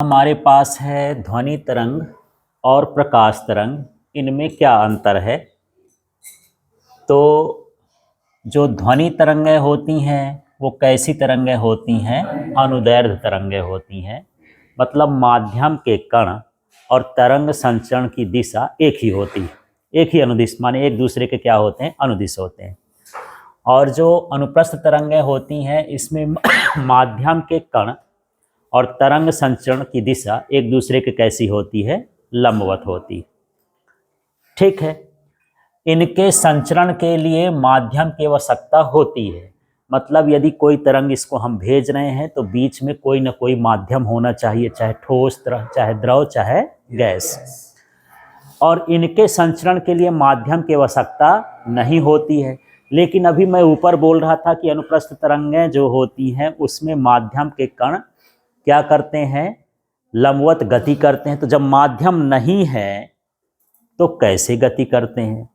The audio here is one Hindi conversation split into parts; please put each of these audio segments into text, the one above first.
हमारे पास है ध्वनि तरंग और प्रकाश तरंग, इनमें क्या अंतर है। तो जो ध्वनि तरंगें होती हैं वो कैसी तरंगें होती हैं, अनुदैर्ध्य तरंगें होती हैं। मतलब माध्यम के कण और तरंग संचरण की दिशा एक ही होती है, एक ही अनुदिश, माने एक दूसरे के क्या होते हैं, अनुदिश होते हैं। और जो अनुप्रस्थ तरंगें होती हैं इसमें माध्यम के कण और तरंग संचरण की दिशा एक दूसरे के कैसी होती है, लंबवत होती है। ठीक है, इनके संचरण के लिए माध्यम की आवश्यकता होती है। मतलब यदि कोई तरंग इसको हम भेज रहे हैं तो बीच में कोई ना कोई माध्यम होना चाहिए, चाहे ठोस चाहे द्रव चाहे गैस। और इनके संचरण के लिए माध्यम की आवश्यकता नहीं होती है। लेकिन अभी मैं ऊपर बोल रहा था कि अनुप्रस्थ तरंगें जो होती हैं उसमें माध्यम के कण क्या करते हैं, लंबवत गति करते हैं। तो जब माध्यम नहीं है तो कैसे गति करते हैं,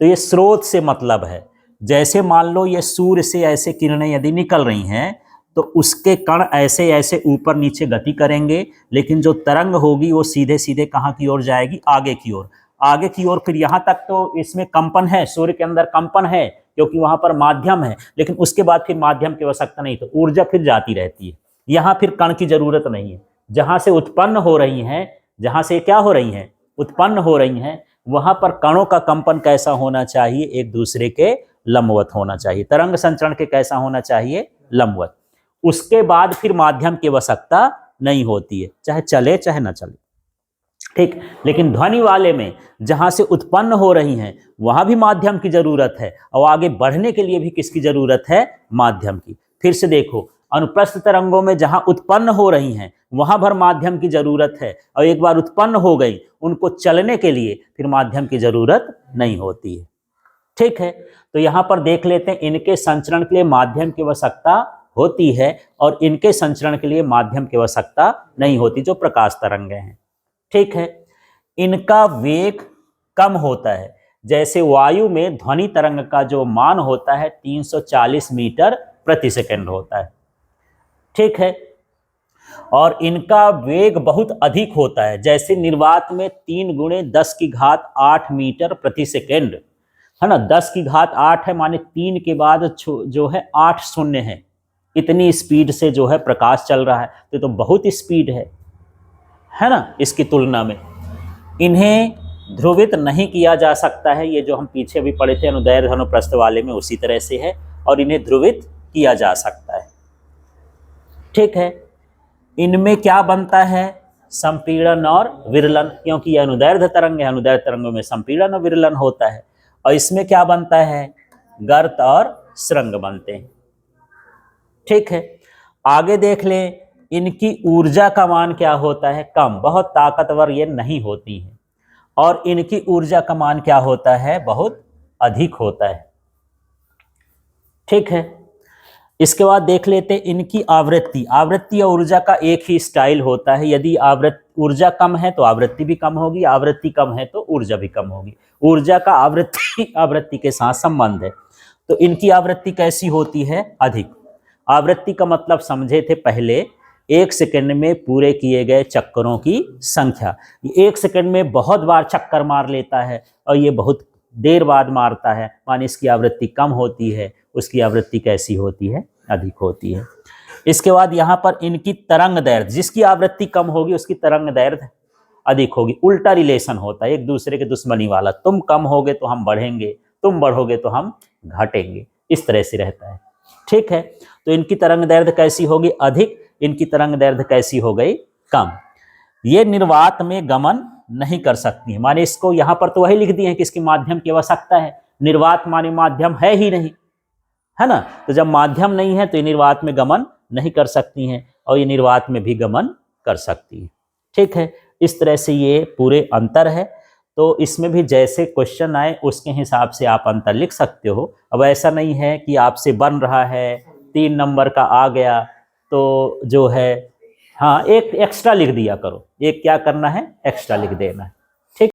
तो ये स्रोत से मतलब है। जैसे मान लो ये सूर्य से ऐसे किरणें यदि निकल रही हैं तो उसके कण ऐसे ऐसे ऊपर नीचे गति करेंगे, लेकिन जो तरंग होगी वो सीधे सीधे कहाँ की ओर जाएगी, आगे की ओर। आगे की ओर फिर यहाँ तक तो इसमें कंपन है, सूर्य के अंदर कंपन है क्योंकि वहां पर माध्यम है, लेकिन उसके बाद फिर माध्यम की आवश्यकता नहीं, तो ऊर्जा फिर जाती रहती है। यहाँ फिर कण की जरूरत नहीं है। जहां से उत्पन्न हो रही हैं, जहां से क्या हो रही हैं, उत्पन्न हो रही हैं, वहां पर कणों का कंपन कैसा होना चाहिए, एक दूसरे के लंबवत होना चाहिए। तरंग संचरण के कैसा होना चाहिए, लंबवत। उसके बाद फिर माध्यम की आवश्यकता नहीं होती है, चाहे चले चाहे ना चले। ठीक, लेकिन ध्वनि वाले में जहां से उत्पन्न हो रही हैं वहां भी माध्यम की जरूरत है, और आगे बढ़ने के लिए भी किसकी जरूरत है, माध्यम की। फिर से देखो, अनुप्रस्थ तरंगों में जहां उत्पन्न हो रही हैं वहां भर माध्यम की जरूरत है, और एक बार उत्पन्न हो गई उनको चलने के लिए फिर माध्यम की जरूरत नहीं होती है। ठीक है, तो यहां पर देख लेते हैं, इनके संचरण के लिए माध्यम की आवश्यकता होती है और इनके संचरण के लिए माध्यम की आवश्यकता नहीं होती, जो प्रकाश तरंगें हैं। ठीक है, इनका वेग कम होता है। जैसे वायु में ध्वनि तरंग का जो मान होता है 340 मीटर प्रति सेकंड होता है। ठीक है, और इनका वेग बहुत अधिक होता है। जैसे निर्वात में 3 गुणे 10 की घात 8 मीटर प्रति सेकंड है ना, 10 की घात 8 है, माने 3 के बाद जो है 8 शून्य है। इतनी स्पीड से जो है प्रकाश चल रहा है, तो बहुत स्पीड है ना। इसकी तुलना में इन्हें ध्रुवित नहीं किया जा सकता है। ये जो हम पीछे भी पढ़े थे अनुदैर्ध्य अनुप्रस्थ वाले में, उसी तरह से है, और इन्हें ध्रुवित किया जा सकता है। ठीक है, इनमें क्या बनता है, संपीड़न और विरलन, क्योंकि यह अनुदैर्ध्य तरंग है। अनुदैर्ध्य तरंगों में संपीड़न और विरलन होता है। और इसमें क्या बनता है, गर्त और श्रृंग बनते हैं। ठीक है, आगे देख लें, इनकी ऊर्जा का मान क्या होता है, कम, बहुत ताकतवर ये नहीं होती है। और इनकी ऊर्जा का मान क्या होता है, बहुत अधिक होता है। ठीक है, इसके बाद देख लेते हैं इनकी आवृत्ति। आवृत्ति और ऊर्जा का एक ही स्टाइल होता है। यदि ऊर्जा कम है तो आवृत्ति भी कम होगी, आवृत्ति कम है तो ऊर्जा भी कम होगी। ऊर्जा का आवृत्ति के साथ संबंध है। तो इनकी आवृत्ति कैसी होती है, अधिक। आवृत्ति का मतलब समझे थे पहले, 1 सेकंड में पूरे किए गए चक्करों की संख्या। 1 सेकंड में बहुत बार चक्कर मार लेता है और ये बहुत देर बाद मारता है, माने इसकी आवृत्ति कम होती है, उसकी आवृत्ति कैसी होती है, अधिक होती है। इसके बाद यहाँ पर इनकी तरंग दैर्ध्य, जिसकी आवृत्ति कम होगी उसकी तरंग दैर्ध्य अधिक होगी। उल्टा रिलेशन होता है, एक दूसरे के दुश्मनी वाला। तुम कम होगे तो हम बढ़ेंगे, तुम बढ़ोगे तो हम घटेंगे, इस तरह से रहता है। ठीक है, तो इनकी तरंग दैर्ध्य कैसी होगी, अधिक। इनकी तरंग दैर्ध्य कैसी हो गई, कम। ये निर्वात में गमन नहीं कर सकती है, माने इसको यहाँ पर तो वही लिख दिए हैं कि इसकी माध्यम की आवश्यकता है। निर्वात माने माध्यम है ही नहीं, है ना। तो जब माध्यम नहीं है तो ये निर्वात में गमन नहीं कर सकती हैं, और ये निर्वात में भी गमन कर सकती है। ठीक है, इस तरह से ये पूरे अंतर है। तो इसमें भी जैसे क्वेश्चन आए उसके हिसाब से आप अंतर लिख सकते हो। अब ऐसा नहीं है कि आपसे बन रहा है 3 नंबर का आ गया तो जो है, हाँ, एक एक्स्ट्रा लिख दिया करो। एक क्या करना है, एक्स्ट्रा लिख देना है।